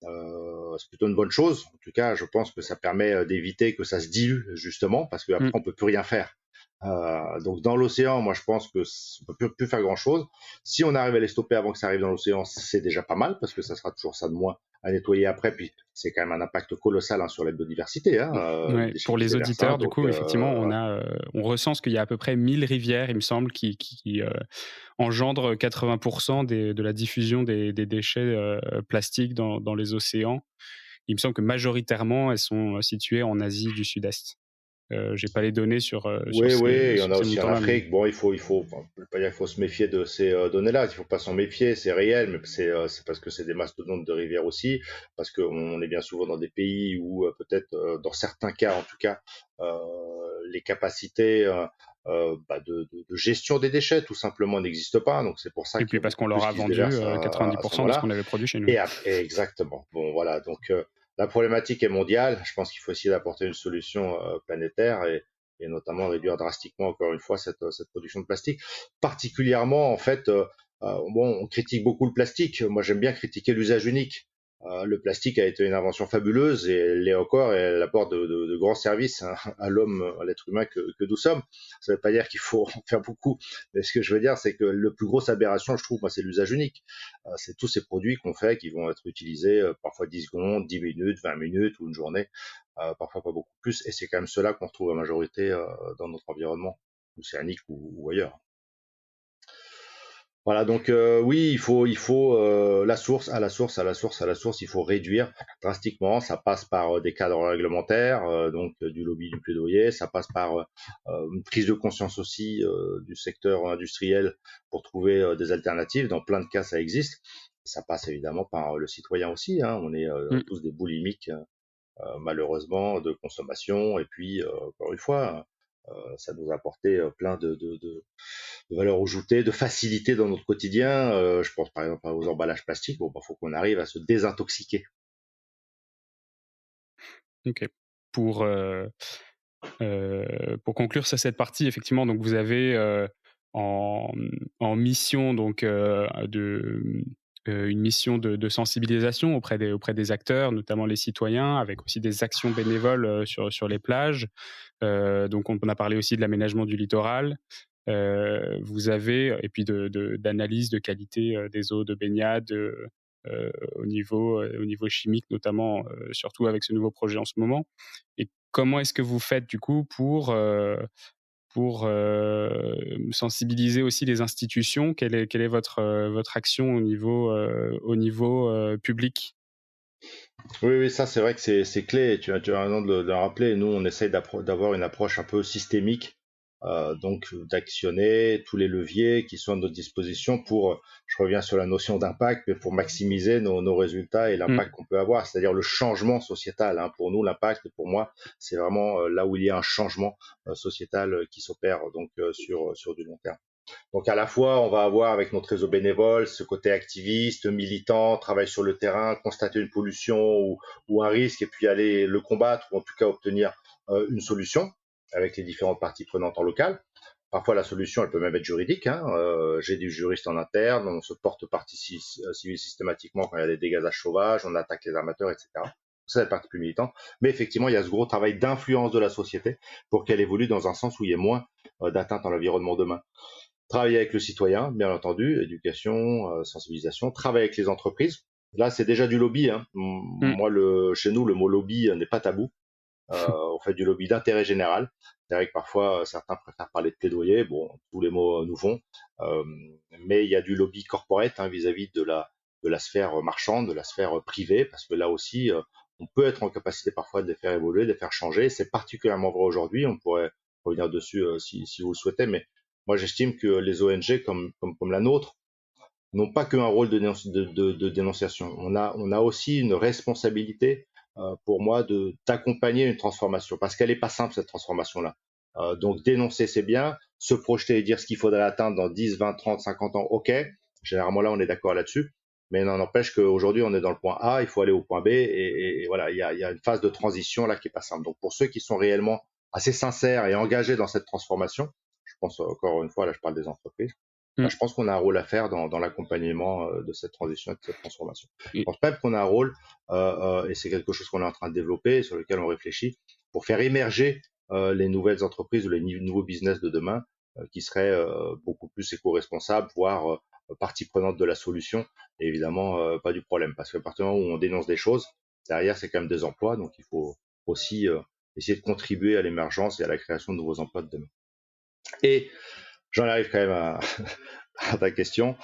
c'est plutôt une bonne chose. En tout cas, je pense que ça permet d'éviter que ça se dilue justement, parce qu'après Mmh. on peut plus rien faire. Donc dans l'océan, moi je pense que on peut plus faire grand chose. Si on arrive à les stopper avant que ça arrive dans l'océan, c'est déjà pas mal parce que ça sera toujours ça de moins à nettoyer après. Puis c'est quand même un impact colossal sur la biodiversité, les Ouais, déchets pour qui se les déversent. auditeurs, du Donc coup, effectivement, on recense qu'il y a à peu près 1000 rivières, il me semble, qui engendrent 80% de la diffusion des déchets plastiques dans les océans. Il me semble que majoritairement, elles sont situées en Asie du Sud-Est. J'ai pas les données oui, oui, il y en sur a ces aussi en montants-là, mais Afrique. Bon, enfin, je ne veux pas dire qu'il faut se méfier de ces données-là. Il ne faut pas s'en méfier, c'est réel, mais c'est parce que c'est des mastodontes de rivières aussi, parce qu'on est bien souvent dans des pays où peut-être, dans certains cas en tout cas, euh, les capacités de gestion des déchets tout simplement n'existent pas. Donc c'est pour ça et qu'il y puis a parce beaucoup qu'on leur plus a qui se vendu déversent à ce 90% de ce moment-là. qu'on avait produit chez nous. Et exactement. Bon, voilà. Donc, la problématique est mondiale. Je pense qu'il faut essayer d'apporter une solution planétaire et notamment réduire drastiquement, encore une fois, cette production de plastique. Particulièrement, en fait, bon, on critique beaucoup le plastique. Moi, j'aime bien critiquer l'usage unique. Le plastique a été une invention fabuleuse et elle l'est encore et elle apporte de grands services à l'homme, à l'être humain que nous sommes. Ça ne veut pas dire qu'il faut en faire beaucoup, mais ce que je veux dire, c'est que le plus grosse aberration, je trouve, moi, c'est l'usage unique. C'est tous ces produits qu'on fait qui vont être utilisés parfois 10 secondes, 10 minutes, 20 minutes ou une journée, parfois pas beaucoup plus. Et c'est quand même cela qu'on retrouve en majorité dans notre environnement, océanique ou ailleurs. Voilà, donc oui, il faut la source, à la source, il faut réduire drastiquement. Ça passe par des cadres réglementaires, donc du lobby, du plaidoyer. Ça passe par une prise de conscience aussi du secteur industriel pour trouver des alternatives. Dans plein de cas, ça existe. Ça passe évidemment par le citoyen aussi. On est Mm. tous des boulimiques malheureusement de consommation. Et puis encore une fois, ça nous a apporté plein de valeur ajoutée, de facilité dans notre quotidien. Je pense par exemple aux emballages plastiques. Bon, bah, faut qu'on arrive à se désintoxiquer. Ok. Pour, pour conclure sur cette partie, effectivement, donc vous avez en, en mission donc une mission de sensibilisation auprès des acteurs, notamment les citoyens, avec aussi des actions bénévoles sur les plages. Donc on a parlé aussi de l'aménagement du littoral. Vous avez et puis d'analyse de qualité des eaux de baignade au niveau chimique, notamment, surtout avec ce nouveau projet en ce moment. Et comment est-ce que vous faites du coup pour sensibiliser aussi les institutions? Quelle est votre action au niveau public? Oui, oui, ça c'est vrai que c'est clé, et tu as raison de le rappeler. Nous, on essaye d'avoir une approche un peu systémique, donc d'actionner tous les leviers qui sont à notre disposition pour, je reviens sur la notion d'impact, mais pour maximiser nos résultats et Mm. l'impact qu'on peut avoir, c'est-à-dire le changement sociétal, hein. Pour nous, l'impact, pour moi, c'est vraiment là où il y a un changement sociétal qui s'opère donc sur du long terme. Donc à la fois, on va avoir avec notre réseau bénévole ce côté activiste, militant, travail sur le terrain, constater une pollution ou un risque et puis aller le combattre ou en tout cas obtenir une solution avec les différentes parties prenantes en local. Parfois, la solution, elle peut même être juridique, hein. J'ai du juriste en interne, on se porte partie civile systématiquement quand il y a des dégazages sauvages, on attaque les armateurs, etc. Ça, c'est la partie plus militante. Mais effectivement, il y a ce gros travail d'influence de la société pour qu'elle évolue dans un sens où il y ait moins d'atteinte à l'environnement demain. Travailler avec le citoyen, bien entendu, éducation, sensibilisation, travailler avec les entreprises. Là, c'est déjà du lobby, hein. Mm. Moi, chez nous, le mot lobby n'est pas tabou. On fait du lobby d'intérêt général. C'est vrai que parfois, certains préfèrent parler de plaidoyer. Bon, tous les mots nous vont. Euh, mais il y a du lobby corporate, hein, vis-à-vis de la sphère marchande, de la sphère privée, parce que là aussi, on peut être en capacité parfois de les faire évoluer, de les faire changer. C'est particulièrement vrai aujourd'hui. On pourrait revenir dessus si vous le souhaitez, mais moi, j'estime que les ONG comme la nôtre n'ont pas qu'un rôle de dénonciation. On a aussi une responsabilité, pour moi, d'accompagner une transformation, parce qu'elle n'est pas simple, cette transformation-là. Donc dénoncer, c'est bien. Se projeter et dire ce qu'il faudrait atteindre dans 10, 20, 30, 50 ans, ok. Généralement, là, on est d'accord là-dessus. Mais non n'empêche qu'aujourd'hui, on est dans le point A, il faut aller au point B. Et voilà, il y a une phase de transition là qui est pas simple. Donc pour ceux qui sont réellement assez sincères et engagés dans cette transformation, je pense encore une fois, là, je parle des entreprises, bah, Mm. je pense qu'on a un rôle à faire dans l'accompagnement de cette transition et de cette transformation. Je Et- pense même qu'on a un rôle, et c'est quelque chose qu'on est en train de développer, sur lequel on réfléchit, pour faire émerger les nouvelles entreprises ou les nouveaux business de demain, qui seraient beaucoup plus éco-responsables, voire partie prenante de la solution, et évidemment pas du problème. Parce qu'à partir du moment où on dénonce des choses, derrière, c'est quand même des emplois, donc il faut aussi essayer de contribuer à l'émergence et à la création de nouveaux emplois de demain. Et j'en arrive quand même à ta question.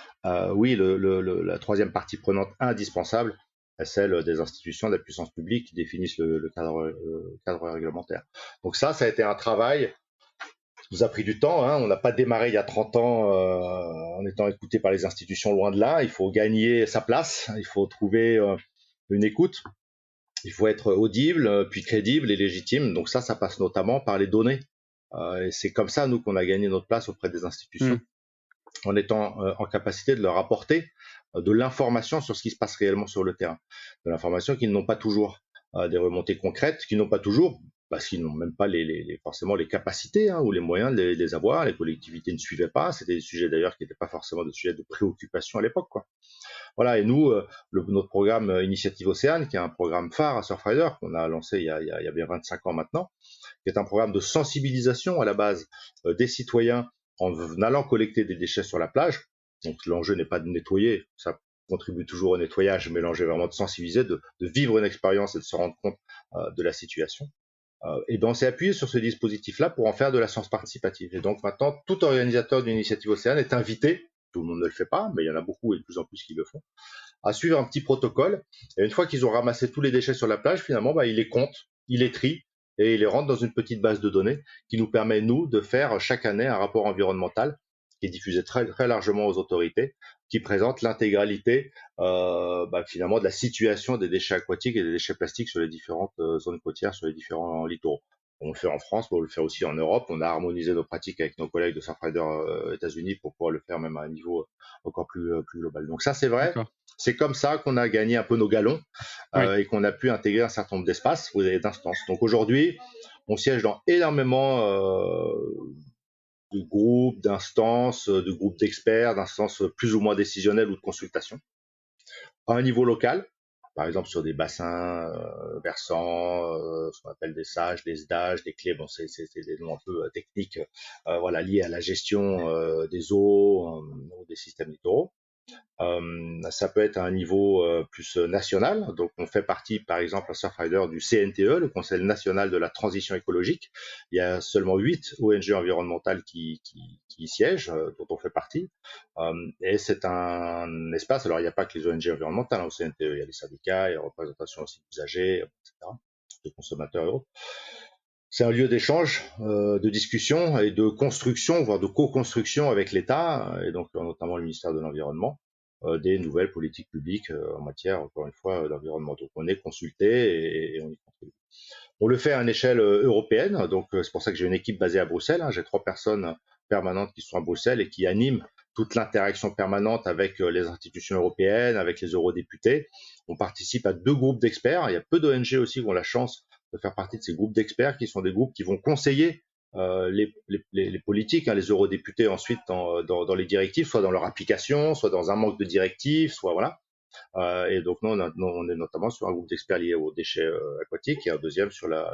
Oui, la troisième partie prenante indispensable est celle des institutions, de la puissance publique qui définissent le cadre réglementaire. Donc ça a été un travail qui nous a pris du temps, hein. On n'a pas démarré il y a 30 ans en étant écouté par les institutions, loin de là. Il faut gagner sa place, il faut trouver une écoute, il faut être audible, puis crédible et légitime. Donc ça passe notamment par les données. Et c'est comme ça, nous, qu'on a gagné notre place auprès des institutions, Mm. en étant en capacité de leur apporter de l'information sur ce qui se passe réellement sur le terrain. De l'information qu'ils n'ont pas toujours, des remontées concrètes qu'ils n'ont pas toujours, parce qu'ils n'ont même pas forcément les capacités, hein, ou les moyens de les avoir. Les collectivités ne suivaient pas. C'était des sujets d'ailleurs qui n'étaient pas forcément des sujets de préoccupation à l'époque, quoi. Voilà, et nous, notre programme Initiative Océane, qui est un programme phare à Surfrider, qu'on a lancé il y a bien 25 ans maintenant, qui est un programme de sensibilisation à la base des citoyens en allant collecter des déchets sur la plage. Donc l'enjeu n'est pas de nettoyer, ça contribue toujours au nettoyage, mais l'enjeu est vraiment de sensibiliser, de vivre une expérience et de se rendre compte de la situation. Et ben on s'est appuyé sur ce dispositif-là pour en faire de la science participative. Et donc maintenant, tout organisateur d'une initiative Océane est invité, tout le monde ne le fait pas, mais il y en a beaucoup et de plus en plus qui le font, à suivre un petit protocole. Et une fois qu'ils ont ramassé tous les déchets sur la plage, finalement, bah, ils les comptent, ils les trient et ils les rentrent dans une petite base de données qui nous permet, nous, de faire chaque année un rapport environnemental qui est diffusé très, très largement aux autorités, qui présente l'intégralité finalement de la situation des déchets aquatiques et des déchets plastiques sur les différentes zones côtières, sur les différents littoraux. On le fait en France, mais on le fait aussi en Europe. On a harmonisé nos pratiques avec nos collègues de Surfrider États-Unis pour pouvoir le faire même à un niveau encore plus global. Donc ça, c'est vrai, D'accord. c'est comme ça qu'on a gagné un peu nos galons Ouais. et qu'on a pu intégrer un certain nombre d'espaces ou d'instances. Donc aujourd'hui, on siège dans énormément de groupes, d'instances, de groupes d'experts, d'instances plus ou moins décisionnelles ou de consultation, à un niveau local, par exemple sur des bassins versants, ce qu'on appelle des SAGE, des SDAGE, des clés, bon, c'est des noms un peu techniques, voilà, liés à la gestion des eaux ou des systèmes littoraux. Ça peut être à un niveau plus national. Donc, on fait partie, par exemple, à Surfrider du CNTE, le Conseil national de la transition écologique. Il y a seulement 8 ONG environnementales qui y siègent, dont on fait partie. Et c'est un espace. Alors, il n'y a pas que les ONG environnementales au CNTE. Il y a les syndicats, il y a la représentation aussi d'usagers, etc., de consommateurs et autres. C'est un lieu d'échange, de discussion et de construction, voire de co-construction avec l'État, et donc notamment le ministère de l'Environnement, des nouvelles politiques publiques en matière, encore une fois, d'environnement. Donc on est consulté et on y contribue. On le fait à une échelle européenne, donc c'est pour ça que j'ai une équipe basée à Bruxelles. J'ai 3 personnes permanentes qui sont à Bruxelles et qui animent toute l'interaction permanente avec les institutions européennes, avec les eurodéputés. On participe à 2 groupes d'experts. Il y a peu d'ONG aussi qui ont la chance de faire partie de ces groupes d'experts, qui sont des groupes qui vont conseiller les politiques, les eurodéputés ensuite dans les directives, soit dans leur application, soit dans un manque de directives, soit voilà. Et donc nous, on est notamment sur un groupe d'experts liés aux déchets aquatiques et un deuxième sur la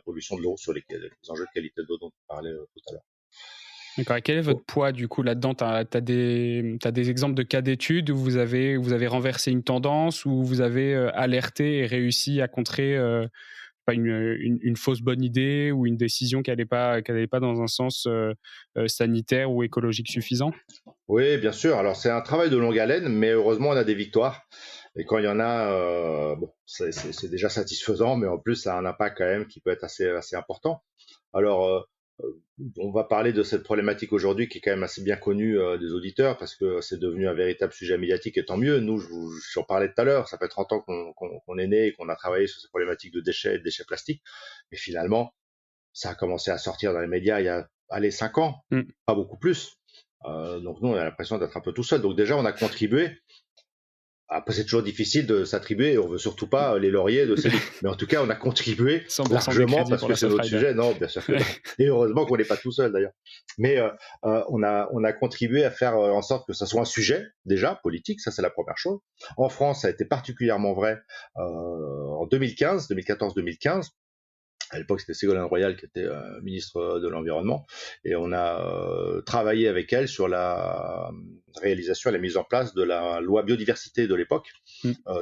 pollution de l'eau, sur les enjeux de qualité d'eau dont on parlait tout à l'heure. D'accord. Et quel est votre poids du coup là-dedans? T'as des exemples de cas d'études où vous avez renversé une tendance, où vous avez alerté et réussi à contrer une fausse bonne idée ou une décision qui n'allait pas dans un sens sanitaire ou écologique suffisant? Oui, bien sûr. Alors c'est un travail de longue haleine, mais heureusement on a des victoires. Et quand il y en a, bon, c'est déjà satisfaisant, mais en plus ça a un impact quand même qui peut être assez important. Alors on va parler de cette problématique aujourd'hui qui est quand même assez bien connue des auditeurs parce que c'est devenu un véritable sujet médiatique et tant mieux. Nous, j'en parlais tout à l'heure, ça fait 30 ans qu'on est né et qu'on a travaillé sur ces problématiques de déchets plastiques. Mais finalement, ça a commencé à sortir dans les médias il y a, 5 ans, pas beaucoup plus. Donc nous, on a l'impression d'être un peu tout seul. Donc déjà, on a contribué. Après, c'est toujours difficile de s'attribuer et on veut surtout pas les lauriers de celui. Mais en tout cas, on a contribué 100% largement parce que c'est notre sujet. Non, bien sûr que non. Et heureusement qu'on n'est pas tout seul d'ailleurs. Mais on a contribué à faire en sorte que ça soit un sujet déjà politique. Ça, c'est la première chose. En France, ça a été particulièrement vrai en 2015, 2014-2015. À l'époque, c'était Ségolène Royal qui était ministre de l'Environnement. Et on a travaillé avec elle sur la réalisation et la mise en place de la loi biodiversité de l'époque,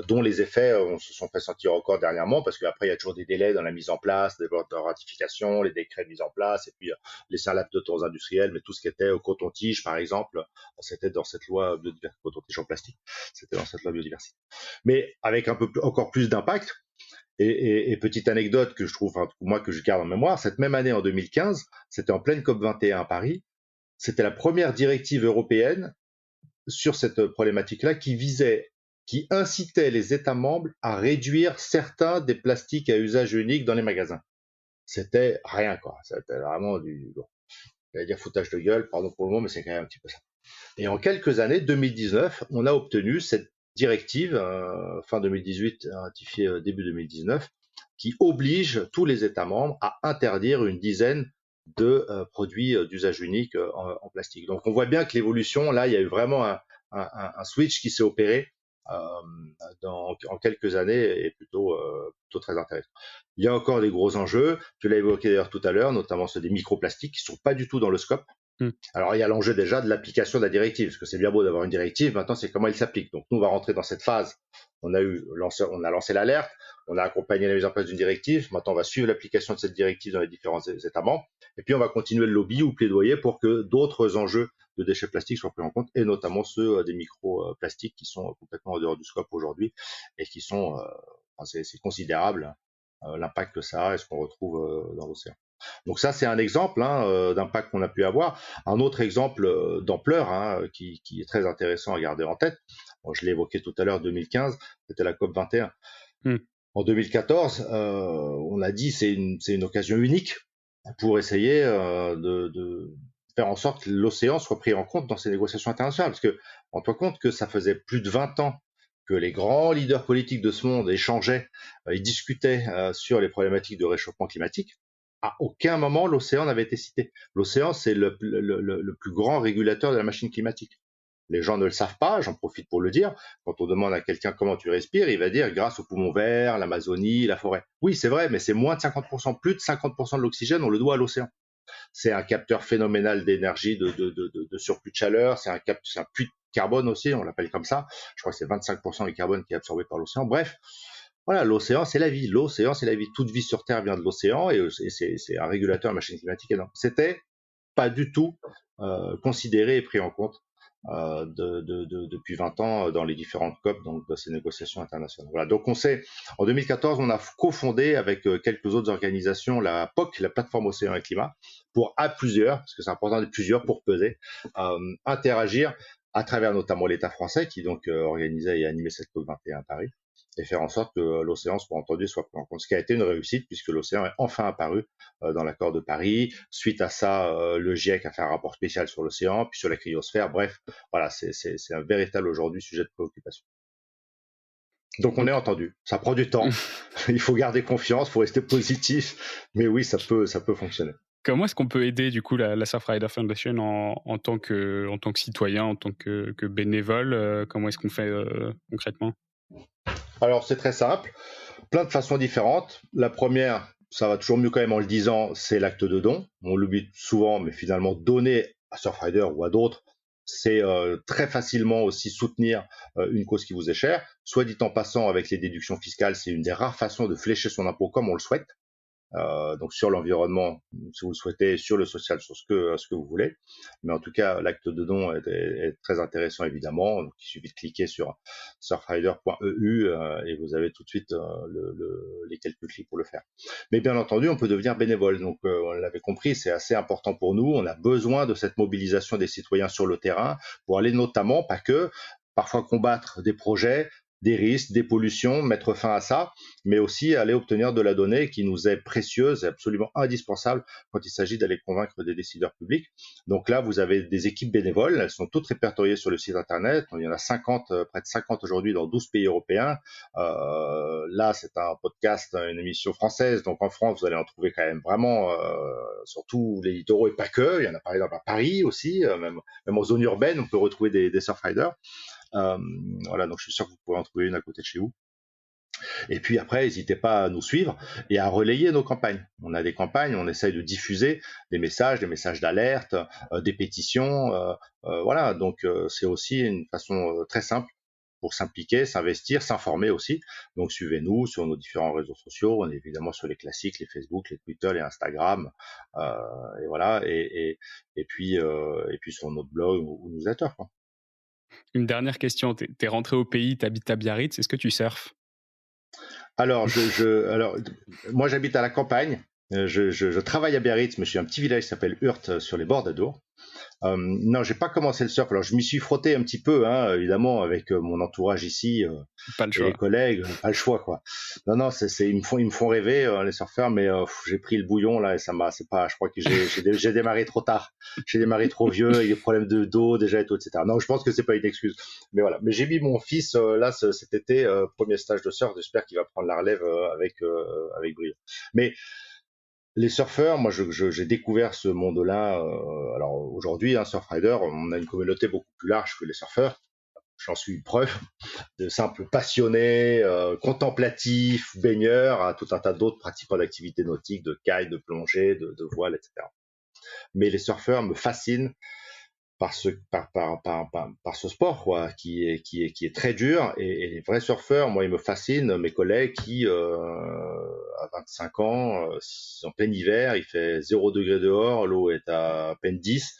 dont les effets se sont fait sentir encore dernièrement, parce qu'après, il y a toujours des délais dans la mise en place, des votes de ratification, les décrets de mise en place, et puis les laps de temps industriels, mais tout ce qui était coton-tige, par exemple, c'était dans cette loi biodiversité, coton-tige en plastique, c'était dans cette loi biodiversité. Mais avec encore plus d'impact. Et petite anecdote que je trouve, moi, que je garde en mémoire, cette même année en 2015, c'était en pleine COP21 à Paris, c'était la première directive européenne sur cette problématique-là qui incitait les États membres à réduire certains des plastiques à usage unique dans les magasins. C'était rien, quoi. C'était vraiment bon, j'allais dire foutage de gueule, pardon pour le mot, mais c'est quand même un petit peu ça. Et en quelques années, 2019, on a obtenu cette directive, fin 2018, ratifiée début 2019, qui oblige tous les États membres à interdire une dizaine de produits d'usage unique en plastique. Donc on voit bien que l'évolution, là, il y a eu vraiment un switch qui s'est opéré en quelques années et plutôt très intéressant. Il y a encore des gros enjeux, tu l'as évoqué d'ailleurs tout à l'heure, notamment ceux des microplastiques qui ne sont pas du tout dans le scope. Alors, il y a l'enjeu déjà de l'application de la directive, parce que c'est bien beau d'avoir une directive, maintenant c'est comment elle s'applique. Donc, nous, on va rentrer dans cette phase. On a lancé l'alerte, on a accompagné la mise en place d'une directive, maintenant on va suivre l'application de cette directive dans les différents États membres, et puis on va continuer le lobby ou plaidoyer pour que d'autres enjeux de déchets plastiques soient pris en compte, et notamment ceux des microplastiques qui sont complètement en dehors du scope aujourd'hui, et qui sont, c'est considérable, l'impact que ça a et ce qu'on retrouve dans l'océan. Donc ça, c'est un exemple d'impact qu'on a pu avoir. Un autre exemple d'ampleur qui est très intéressant à garder en tête, bon, je l'ai évoqué tout à l'heure, 2015, c'était la COP 21. En 2014, on a dit c'est une occasion unique pour essayer de faire en sorte que l'océan soit pris en compte dans ces négociations internationales. Parce que rends-toi compte que ça faisait plus de 20 ans que les grands leaders politiques de ce monde échangeaient, ils discutaient sur les problématiques de réchauffement climatique. À aucun moment l'océan n'avait été cité. L'océan, c'est le plus grand régulateur de la machine climatique. Les gens ne le savent pas, j'en profite pour le dire. Quand on demande à quelqu'un comment tu respires, il va dire grâce aux poumons verts, l'Amazonie, la forêt. Oui, c'est vrai, mais c'est moins de 50%, plus de 50% de l'oxygène, on le doit à l'océan. C'est un capteur phénoménal d'énergie, de surplus de chaleur. C'est un puits de carbone aussi, on l'appelle comme ça. Je crois que c'est 25% du carbone qui est absorbé par l'océan. Bref, voilà, l'océan, c'est la vie. L'océan, c'est la vie. Toute vie sur Terre vient de l'océan et c'est un régulateur de la machine climatique énorme. C'était pas du tout considéré et pris en compte depuis 20 ans dans les différentes COP, donc de ces négociations internationales. Voilà. Donc en 2014, on a cofondé avec quelques autres organisations la POC, la plateforme Océan et Climat, pour à plusieurs, parce que c'est important d'être plusieurs pour peser, interagir à travers notamment l'État français qui donc organisait et animait cette COP 21 à Paris, et faire en sorte que l'océan soit entendu, soit pris en compte. Ce qui a été une réussite puisque l'océan est enfin apparu dans l'accord de Paris. Suite à ça, le GIEC a fait un rapport spécial sur l'océan, puis sur la cryosphère. Bref, voilà, c'est un véritable aujourd'hui sujet de préoccupation. Donc on est entendu. Ça prend du temps. Il faut garder confiance, il faut rester positif. Mais oui, ça peut fonctionner. Comment est-ce qu'on peut aider du coup la Surfrider Foundation en tant que citoyen, en tant que bénévole comment est-ce qu'on fait concrètement? Alors c'est très simple, plein de façons différentes. La première, ça va toujours mieux quand même en le disant, c'est l'acte de don. On l'oublie souvent, mais finalement donner à Surfrider ou à d'autres, c'est très facilement aussi soutenir une cause qui vous est chère. Soit dit en passant, avec les déductions fiscales, c'est une des rares façons de flécher son impôt comme on le souhaite. Donc sur l'environnement, si vous le souhaitez, sur le social, sur ce que vous voulez. Mais en tout cas, l'acte de don est très intéressant évidemment. Donc il suffit de cliquer sur surfrider.eu et vous avez tout de suite les quelques clics pour le faire. Mais bien entendu, on peut devenir bénévole. Donc on l'avait compris, c'est assez important pour nous. On a besoin de cette mobilisation des citoyens sur le terrain pour aller notamment, pas que, parfois combattre des projets, des risques, des pollutions, mettre fin à ça, mais aussi aller obtenir de la donnée qui nous est précieuse et absolument indispensable quand il s'agit d'aller convaincre des décideurs publics. Donc là, vous avez des équipes bénévoles, elles sont toutes répertoriées sur le site internet, il y en a 50, près de 50 aujourd'hui dans 12 pays européens. Là, c'est un podcast, une émission française, donc en France, vous allez en trouver quand même vraiment, surtout les littoraux et pas que, il y en a par exemple à Paris aussi, même en zone urbaine, on peut retrouver des surfriders. Voilà, donc je suis sûr que vous pourrez en trouver une à côté de chez vous. Et puis après, n'hésitez pas à nous suivre et à relayer nos campagnes. On a des campagnes, on essaye de diffuser des messages d'alerte, des pétitions. Voilà, donc c'est aussi une façon très simple pour s'impliquer, s'investir, s'informer aussi. Donc suivez-nous sur nos différents réseaux sociaux. On est évidemment sur les classiques, les Facebook, les Twitter, les Instagram, et voilà. Et puis sur notre blog ou newsletter, quoi. Une dernière question, t'es rentré au pays, t'habites à Biarritz, est-ce que tu surfes? Alors, moi j'habite à la campagne, je travaille à Biarritz, mais je suis un petit village qui s'appelle Hurt sur les bords d'Adour. Non, j'ai pas commencé le surf. Alors je m'y suis frotté un petit peu, hein, évidemment, avec mon entourage ici, Pas le choix. les collègues, pas le choix, quoi. Non, ils me font rêver les surfeurs, mais j'ai pris le bouillon là et c'est pas. Je crois que j'ai démarré trop tard, j'ai démarré trop vieux, avec des problèmes de dos déjà et tout, etc. Non, je pense que c'est pas une excuse, mais voilà. Mais j'ai mis mon fils là cet été, premier stage de surf. J'espère qu'il va prendre la relève avec brio. Mais les surfeurs, moi, j'ai découvert ce monde-là. Alors aujourd'hui, Surfrider, on a une communauté beaucoup plus large que les surfeurs. J'en suis une preuve, de simples passionnés, contemplatifs, baigneurs, à tout un tas d'autres pratiquants d'activités nautiques, de kite, de plongée, de voile, etc. Mais les surfeurs me fascinent par ce sport, quoi, qui est très dur, et les vrais surfeurs, moi, ils me fascinent. Mes collègues qui à 25 ans, en plein hiver, il fait 0 degré dehors, l'eau est à peine 10,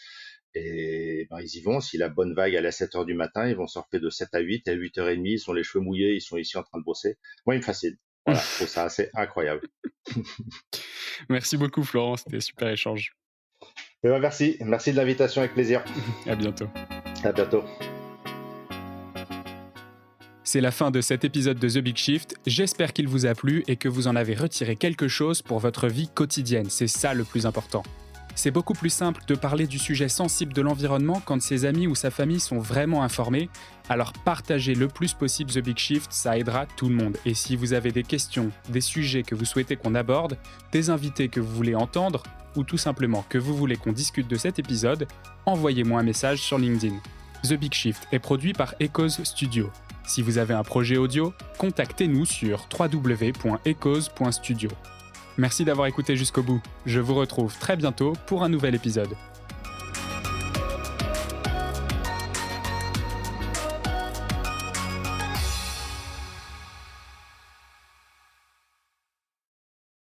et ben, ils y vont. Si la bonne vague elle est à 7h du matin, ils vont surfer de 7 à 8, et à 8h30, ils sont les cheveux mouillés, ils sont ici en train de bosser. Moi, ils me fascinent. Voilà, je trouve ça assez incroyable. Merci beaucoup Florent, c'était un super échange. Eh ben, merci de l'invitation, avec plaisir. À bientôt. À bientôt. C'est la fin de cet épisode de The Big Shift. J'espère qu'il vous a plu et que vous en avez retiré quelque chose pour votre vie quotidienne. C'est ça le plus important. C'est beaucoup plus simple de parler du sujet sensible de l'environnement quand ses amis ou sa famille sont vraiment informés. Alors partagez le plus possible The Big Shift, ça aidera tout le monde. Et si vous avez des questions, des sujets que vous souhaitez qu'on aborde, des invités que vous voulez entendre, ou tout simplement que vous voulez qu'on discute de cet épisode, envoyez-moi un message sur LinkedIn. The Big Shift est produit par Echoes Studio. Si vous avez un projet audio, contactez-nous sur www.echoes.studio. Merci d'avoir écouté jusqu'au bout. Je vous retrouve très bientôt pour un nouvel épisode.